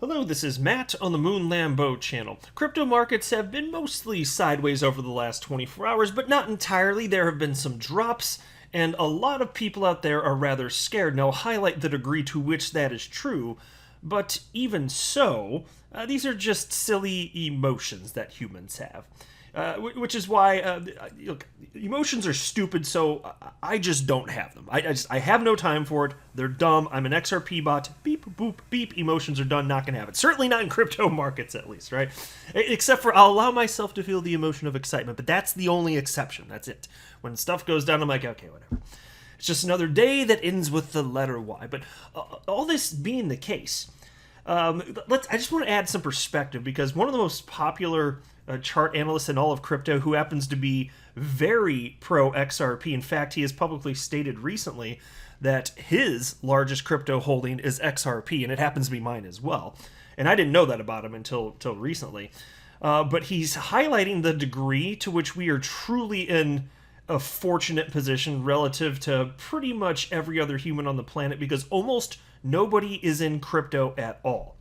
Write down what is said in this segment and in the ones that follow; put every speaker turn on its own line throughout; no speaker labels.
Hello, this is Matt on the Moon Lambeau channel. Crypto markets have been mostly sideways over the last 24 hours, but not entirely. There have been some drops, and a lot of people out there are rather scared. Now, I'll highlight the degree to which that is true, but even so, these are just silly emotions that humans have. Which is why look, emotions are stupid, so I just don't have them. I have no time for it. They're dumb. I'm an XRP bot. Beep, boop, beep. Emotions are done. Not gonna have it. Certainly not in crypto markets, at least, right? Except for I'll allow myself to feel the emotion of excitement, but that's the only exception. That's it. When stuff goes down, I'm like, okay, whatever. It's just another day that ends with the letter Y. But all this being the case, I just want to add some perspective because one of the most popular chart analysts in all of crypto, who happens to be very pro XRP. In fact, he has publicly stated recently that his largest crypto holding is XRP, and it happens to be mine as well. And I didn't know that about him until recently. But he's highlighting the degree to which we are truly in a fortunate position relative to pretty much every other human on the planet because almost nobody is in crypto at all.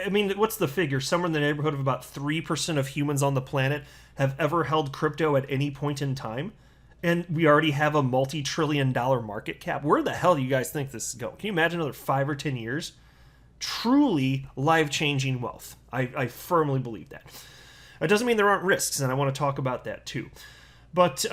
I mean, what's the figure? Somewhere in the neighborhood of about 3% of humans on the planet have ever held crypto at any point in time. And we already have a multi-trillion-dollar market cap. Where the hell do you guys think this is going? Can you imagine another 5 or 10 years? Truly life-changing wealth. I firmly believe that. It doesn't mean there aren't risks, and I want to talk about that too. But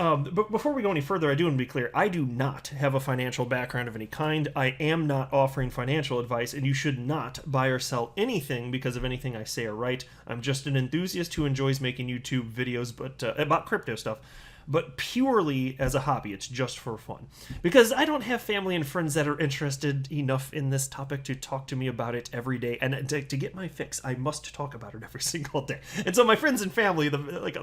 before we go any further, I do want to be clear. I do not have a financial background of any kind. I am not offering financial advice, and you should not buy or sell anything because of anything I say or write. I'm just an enthusiast who enjoys making YouTube videos about crypto stuff, but purely as a hobby. It's just for fun. Because I don't have family and friends that are interested enough in this topic to talk to me about it every day. And to get my fix, I must talk about it every single day. And so my friends and family,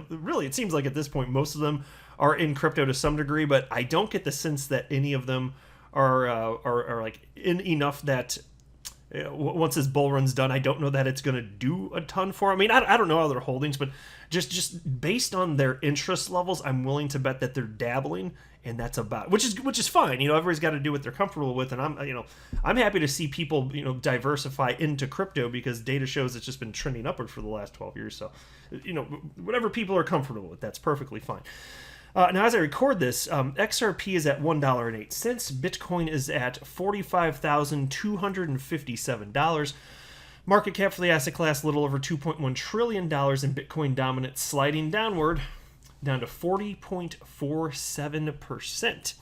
really, it seems like at this point, most of them are in crypto to some degree, but I don't get the sense that any of them are like in enough that once this bull run's done, I don't know that it's going to do a ton for them. I mean, I don't know other holdings, but just based on their interest levels, I'm willing to bet that they're dabbling, and that's about which is fine. You know, everybody's got to do what they're comfortable with, and I'm happy to see people diversify into crypto because data shows it's just been trending upward for the last 12 years. So, whatever people are comfortable with, that's perfectly fine. Now, as I record this, XRP is at $1.08. Bitcoin is at $45,257. Market cap for the asset class, a little over $2.1 trillion, and Bitcoin dominance sliding downward down to 40.47%.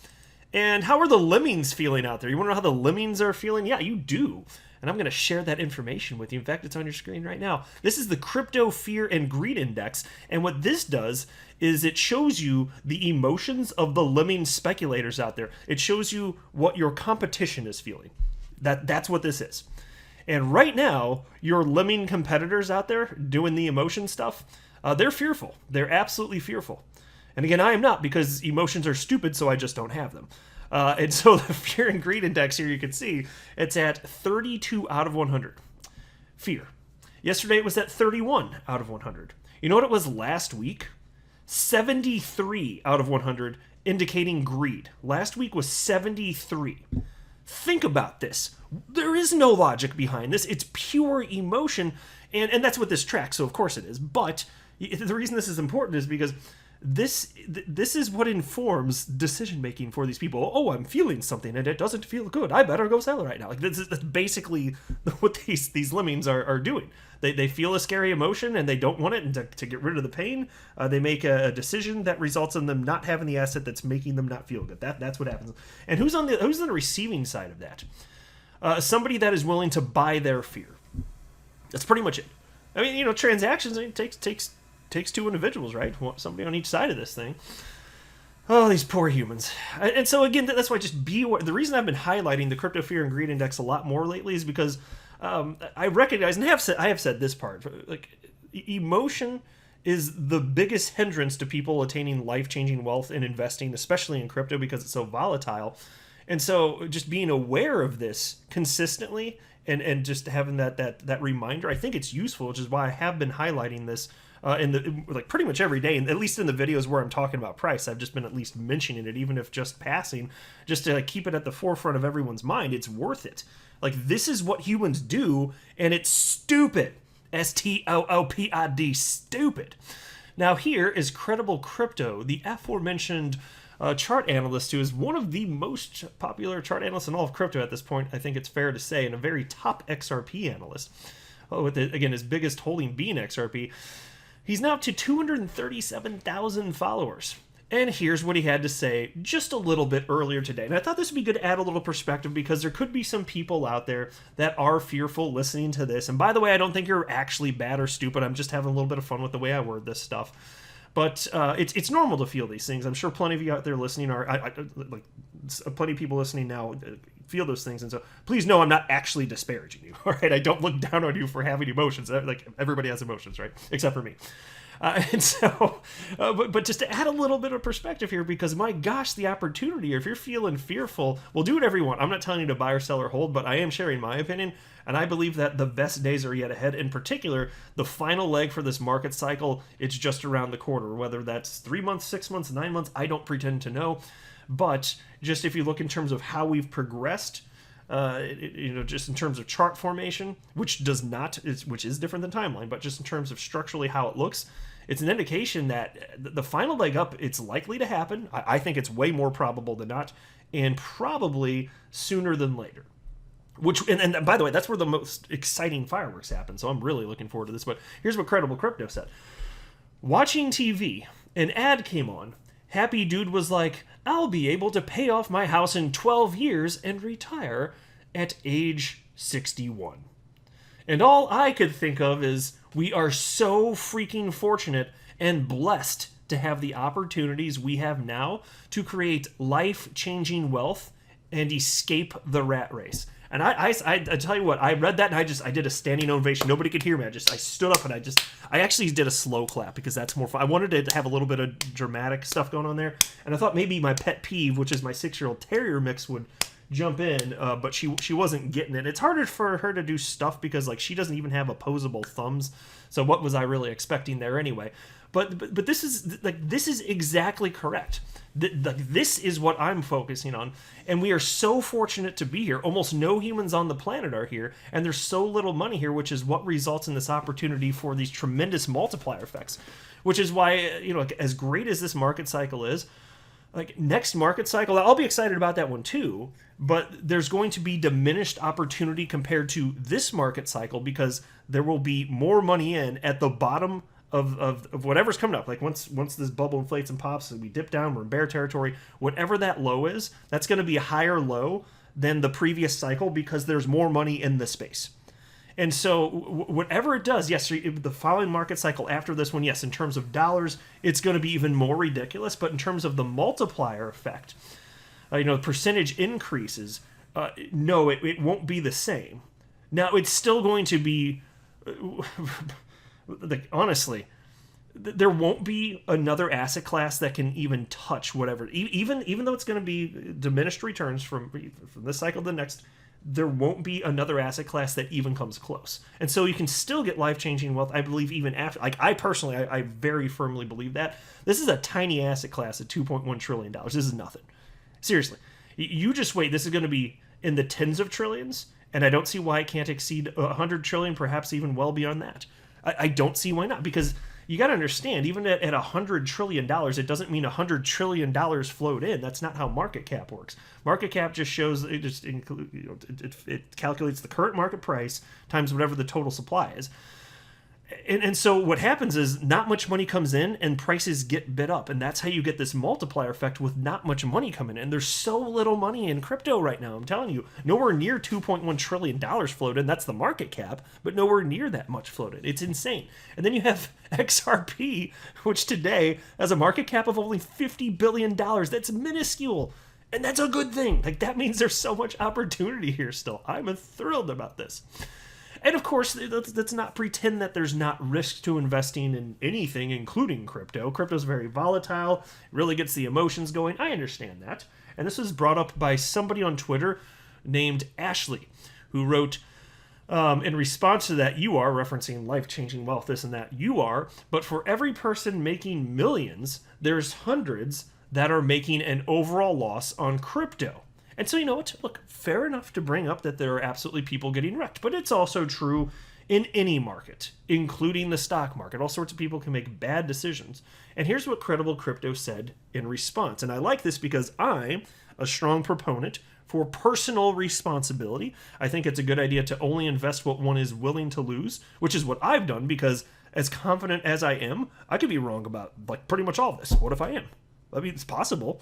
And how are the lemmings feeling out there? You want to know how the lemmings are feeling? Yeah, you do. And I'm going to share that information with you. In fact, it's on your screen right now. This is the Crypto Fear and Greed Index. And what this does is it shows you the emotions of the lemming speculators out there. It shows you what your competition is feeling. That's what this is. And right now, your lemming competitors out there doing the emotion stuff, they're fearful. They're absolutely fearful. And again, I am not because emotions are stupid, so I just don't have them. And so the Fear and Greed Index here, you can see, it's at 32 out of 100. Fear. Yesterday it was at 31 out of 100. You know what it was last week? 73 out of 100, indicating greed. Last week was 73. Think about this. There is no logic behind this. It's pure emotion, and that's what this tracks, so of course it is. But the reason this is important is because this is what informs decision making for these people. Oh, I'm feeling something and it doesn't feel good. I better go sell it right now. Like that's basically what these lemmings are doing. They feel a scary emotion and they don't want it, and to get rid of the pain, they make a decision that results in them not having the asset that's making them not feel good. That's what happens. And who's on the receiving side of that? Somebody that is willing to buy their fear. That's pretty much it. I mean, transactions, it takes two individuals, right? Somebody on each side of this thing. Oh, these poor humans. And so again, that's why just be aware. The reason I've been highlighting the Crypto Fear and Greed Index a lot more lately is because I recognize, and I have said this part, like emotion is the biggest hindrance to people attaining life-changing wealth and investing, especially in crypto because it's so volatile. And so just being aware of this consistently and just having that reminder, I think it's useful, which is why I have been highlighting this like pretty much every day, and at least in the videos where I'm talking about price, I've just been at least mentioning it, even if just passing, just to like keep it at the forefront of everyone's mind. It's worth it. Like, this is what humans do, and it's stupid. STOOPID, stupid. Now here is Credible Crypto, the aforementioned chart analyst, who is one of the most popular chart analysts in all of crypto at this point, I think it's fair to say, and a very top XRP analyst. With, again, his biggest holding being XRP. He's now up to 237,000 followers. And here's what he had to say just a little bit earlier today. And I thought this would be good to add a little perspective, because there could be some people out there that are fearful listening to this. And by the way, I don't think you're actually bad or stupid. I'm just having a little bit of fun with the way I word this stuff. But it's normal to feel these things. I'm sure plenty of you out there listening are, like, plenty of people listening now feel those things. And so please know I'm not actually disparaging you, all right? I don't look down on you for having emotions. Like, everybody has emotions, right? Except for me. And so, but just to add a little bit of perspective here, because my gosh, the opportunity, if you're feeling fearful, well, do whatever you want. I'm not telling you to buy or sell or hold, but I am sharing my opinion. And I believe that the best days are yet ahead. In particular, the final leg for this market cycle, it's just around the corner. Whether that's 3 months, 6 months, 9 months, I don't pretend to know. But just if you look in terms of how we've progressed, just in terms of chart formation, which is different than timeline, but just in terms of structurally how it looks, it's an indication that the final leg up, it's likely to happen. I think it's way more probable than not, and probably sooner than later. And by the way, that's where the most exciting fireworks happen, so I'm really looking forward to this. But here's what Credible Crypto said. Watching TV, an ad came on. Happy Dude was like, I'll be able to pay off my house in 12 years and retire at age 61. And all I could think of is, we are so freaking fortunate and blessed to have the opportunities we have now to create life-changing wealth and escape the rat race. And I tell you what, I read that and I did a standing ovation. Nobody could hear me. I stood up and I actually did a slow clap, because that's more fun. I wanted to have a little bit of dramatic stuff going on there. And I thought maybe my pet peeve, which is my 6-year-old terrier mix, would jump in, but she wasn't getting it. It's harder for her to do stuff because, like, she doesn't even have opposable thumbs. So what was I really expecting there anyway? But this is exactly correct. This is what I'm focusing on, and we are so fortunate to be here. Almost no humans on the planet are here, and there's so little money here, which is what results in this opportunity for these tremendous multiplier effects. Which is why, as great as this market cycle is, like, next market cycle, I'll be excited about that one too, but there's going to be diminished opportunity compared to this market cycle, because there will be more money in at the bottom of whatever's coming up. Like, once this bubble inflates and pops and we dip down, we're in bear territory, whatever that low is, that's going to be a higher low than the previous cycle, because there's more money in the space. And so whatever it does, yes, the following market cycle after this one, yes, in terms of dollars, it's going to be even more ridiculous. But in terms of the multiplier effect, percentage increases, no, it won't be the same. Now, it's still going to be, honestly, there won't be another asset class that can even touch whatever, even though it's going to be diminished returns from this cycle to the next. There won't be another asset class that even comes close. And so you can still get life-changing wealth, I believe, even after. Like, I personally, I very firmly believe that. This is a tiny asset class at $2.1 trillion. This is nothing. Seriously. You just wait. This is going to be in the tens of trillions, and I don't see why it can't exceed 100 trillion, perhaps even well beyond that. I don't see why not, because you got to understand, even at $100 trillion, it doesn't mean $100 trillion flowed in. That's not how market cap works. Market cap just shows, it calculates the current market price times whatever the total supply is. And so what happens is not much money comes in and prices get bid up. And that's how you get this multiplier effect with not much money coming in. There's so little money in crypto right now. I'm telling you, nowhere near $2.1 trillion flowed in. That's the market cap, but nowhere near that much floated. It's insane. And then you have XRP, which today has a market cap of only $50 billion. That's minuscule. And that's a good thing. Like, that means there's so much opportunity here still. I'm thrilled about this. And of course, let's not pretend that there's not risk to investing in anything, including crypto. Crypto's very volatile. It really gets the emotions going. I understand that. And this was brought up by somebody on Twitter named Ashley, who wrote, In response to that, you are referencing life-changing wealth, this and that. You are, but for every person making millions, there's hundreds that are making an overall loss on crypto. And so, you know what? Look, fair enough to bring up that there are absolutely people getting wrecked, but it's also true in any market, including the stock market. All sorts of people can make bad decisions. And here's what Credible Crypto said in response. And I like this because I'm a strong proponent for personal responsibility. I think it's a good idea to only invest what one is willing to lose, which is what I've done, because as confident as I am, I could be wrong about like pretty much all of this. What if I am? I mean, it's possible.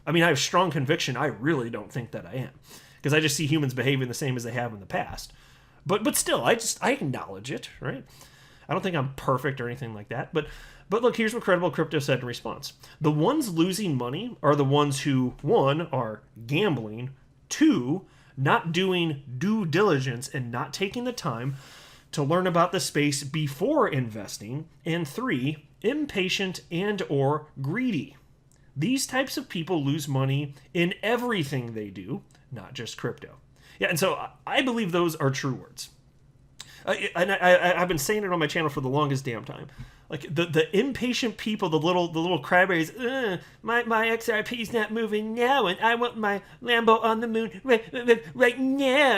I mean, I have strong conviction. I really don't think that I am, because I just see humans behaving the same as they have in the past. But still, I acknowledge it, right? I don't think I'm perfect or anything like that. But look, here's what Credible Crypto said in response. The ones losing money are the ones who, one, are gambling, two, not doing due diligence and not taking the time to learn about the space before investing, and three, impatient and or greedy. These types of people lose money in everything they do, not just crypto. Yeah, and so I believe those are true words. I've been saying it on my channel for the longest damn time. Like the impatient people, the little crybabies. My XRP's not moving now, and I want my Lambo on the moon right now.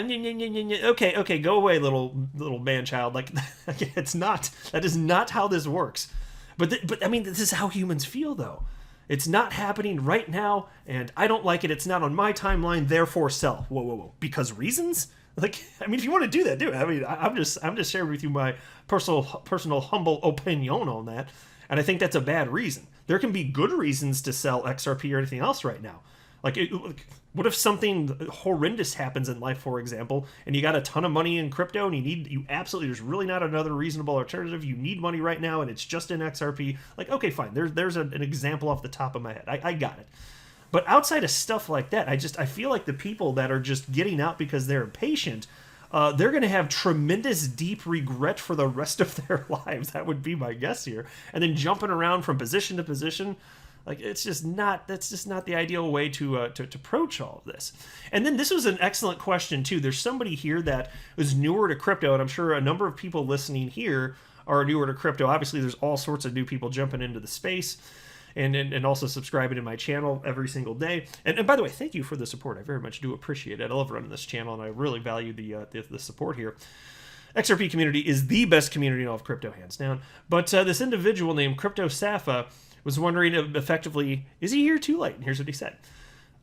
Okay, go away, little man child. Like it's not. That is not how this works. But I mean, this is how humans feel, though. It's not happening right now, and I don't like it. It's not on my timeline, therefore sell. Whoa. Because reasons? Like, I mean, if you want to do that, do it. I mean, I'm just sharing with you my personal humble opinion on that, and I think that's a bad reason. There can be good reasons to sell XRP or anything else right now. Like, what if something horrendous happens in life, for example, and you got a ton of money in crypto, and there's really not another reasonable alternative. You need money right now, and it's just in XRP. Like, okay, fine. There's an example off the top of my head. I got it. But outside of stuff like that, I feel like the people that are just getting out because they're impatient, they're going to have tremendous deep regret for the rest of their lives. That would be my guess here. And then jumping around from position to position. Like, that's just not the ideal way to approach all of this. And then this was an excellent question, too. There's somebody here that is newer to crypto, and I'm sure a number of people listening here are newer to crypto. Obviously, there's all sorts of new people jumping into the space and also subscribing to my channel every single day. And by the way, thank you for the support. I very much do appreciate it. I love running this channel, and I really value the support here. XRP community is the best community in all of crypto, hands down. But this individual named Crypto Safa was wondering effectively, is he here too late? And here's what he said.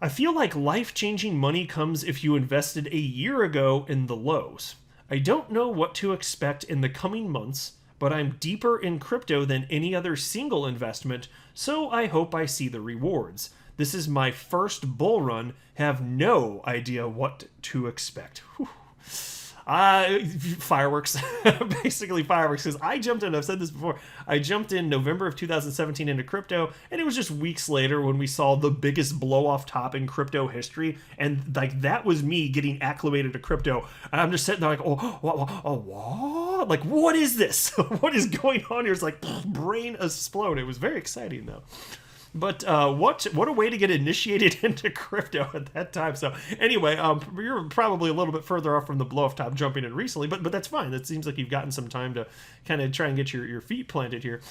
I feel like life-changing money comes if you invested a year ago in the lows. I don't know what to expect in the coming months, but I'm deeper in crypto than any other single investment, so I hope I see the rewards. This is my first bull run, have no idea what to expect. Whew. Fireworks. Basically fireworks, because I jumped in, I've said this before, I jumped in November of 2017 into crypto, and it was just weeks later when we saw the biggest blow off top in crypto history, and like that was me getting acclimated to crypto, and I'm just sitting there like, what? Like, what is this? What is going on here? It's like brain explode. It was very exciting though. But what a way to get initiated into crypto at that time. So anyway, you're probably a little bit further off from the blow-off top jumping in recently, but that's fine. It seems like you've gotten some time to kind of try and get your feet planted here.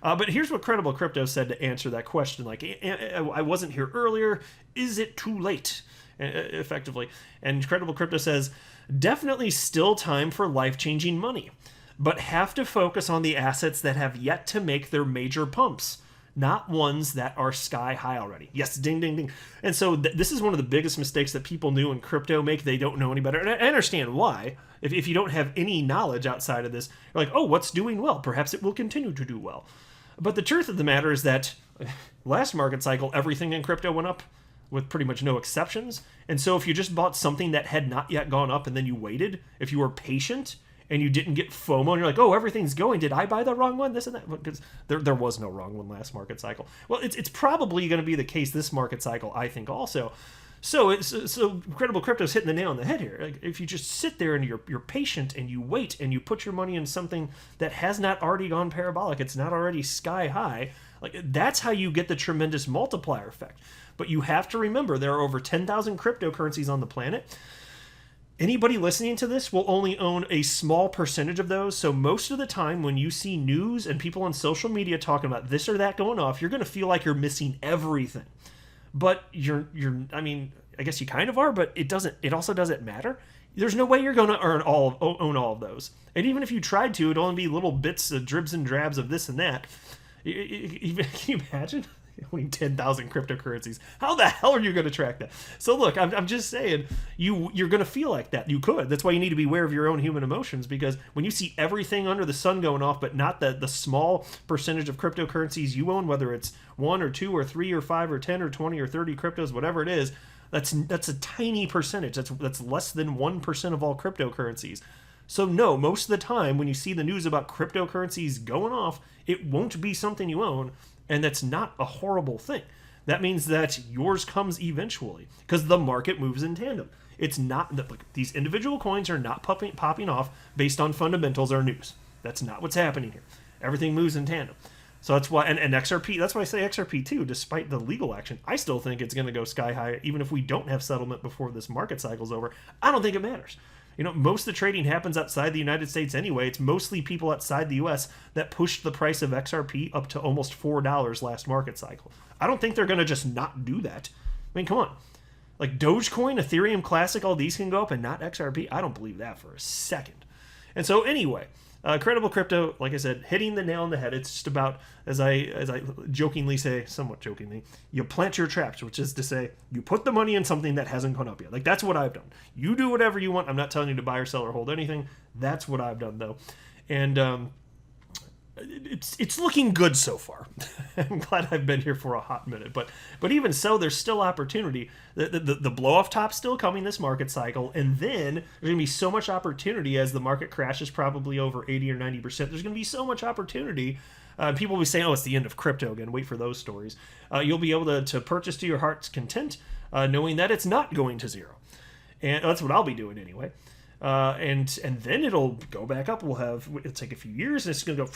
But here's what Credible Crypto said to answer that question. Like, I wasn't here earlier. Is it too late? Effectively. And Credible Crypto says, definitely still time for life-changing money, but have to focus on the assets that have yet to make their major pumps, not ones that are sky high already. Yes, ding, ding, ding. And so this is one of the biggest mistakes that people new in crypto make. They don't know any better. And I understand why. If you don't have any knowledge outside of this, you're like, oh, what's doing well? Perhaps it will continue to do well. But the truth of the matter is that last market cycle, everything in crypto went up with pretty much no exceptions. And so if you just bought something that had not yet gone up and then you waited, if you were patient and you didn't get FOMO, and you're like, oh, everything's going, did I buy the wrong one? This and that. Because there was no wrong one last market cycle. Well, it's probably going to be the case this market cycle, I think, also. So Credible Crypto's hitting the nail on the head here. Like, if you just sit there and you're patient and you wait and you put your money in something that has not already gone parabolic, it's not already sky high, like that's how you get the tremendous multiplier effect. But you have to remember there are over 10,000 cryptocurrencies on the planet. Anybody listening to this will only own a small percentage of those. So most of the time when you see news and people on social media talking about this or that going off, you're going to feel like you're missing everything. But I mean, I guess you kind of are, but it also doesn't matter. There's no way you're going to own all of those. And even if you tried to, it'd only be little bits of dribs and drabs of this and that. Can you imagine? Owning 10,000 cryptocurrencies. How the hell are you going to track that? So look, I'm just saying, you're going to feel like that. You could. That's why you need to be aware of your own human emotions, because when you see everything under the sun going off, but not the small percentage of cryptocurrencies you own, whether it's 1 or 2 or 3 or 5 or 10 or 20 or 30 cryptos, whatever it is, that's a tiny percentage. That's less than 1% of all cryptocurrencies. So no, most of the time when you see the news about cryptocurrencies going off, it won't be something you own. And that's not a horrible thing. That means that yours comes eventually, because the market moves in tandem. It's not that, like, these individual coins are not popping off based on fundamentals or news. That's not what's happening here. Everything moves in tandem. So that's why, and XRP, that's why I say XRP too, despite the legal action, I still think it's going to go sky high, even if we don't have settlement before this market cycle's over. I don't think it matters. You know, most of the trading happens outside the United States anyway. It's mostly people outside the U.S. that pushed the price of XRP up to almost $4 last market cycle. I don't think they're going to just not do that. I mean, come on. Like Dogecoin, Ethereum Classic, all these can go up and not XRP? I don't believe that for a second. And so anyway, Credible Crypto, like I said, hitting the nail on the head. It's just about, as I jokingly say, somewhat jokingly, you plant your traps, which is to say, you put the money in something that hasn't gone up yet. Like, that's what I've done. You do whatever you want. I'm not telling you to buy or sell or hold anything. That's what I've done, though. And it's looking good so far. I'm glad I've been here for a hot minute, but even so, there's still opportunity. The blow off top's still coming this market cycle, and then there's going to be so much opportunity as the market crashes probably over 80 or 90%. There's going to be so much opportunity. People will be saying, "Oh, it's the end of crypto again." Wait for those stories. You'll be able to purchase to your heart's content, knowing that it's not going to zero, and that's what I'll be doing anyway. And then it'll go back up. It'll take a few years, and it's going to go.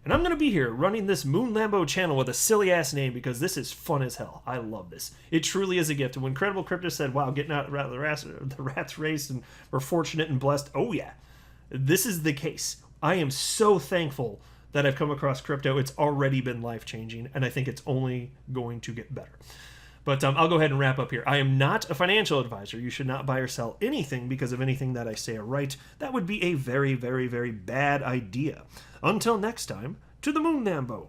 And I'm going to be here running this Moon Lambo channel with a silly-ass name because this is fun as hell. I love this. It truly is a gift. And when Credible Crypto said, wow, getting out of the rat's race and we're fortunate and blessed, oh yeah, this is the case. I am so thankful that I've come across crypto. It's already been life-changing, and I think it's only going to get better. But I'll go ahead and wrap up here. I am not a financial advisor. You should not buy or sell anything because of anything that I say or write. That would be a very, very, very bad idea. Until next time, to the Moon Lambo.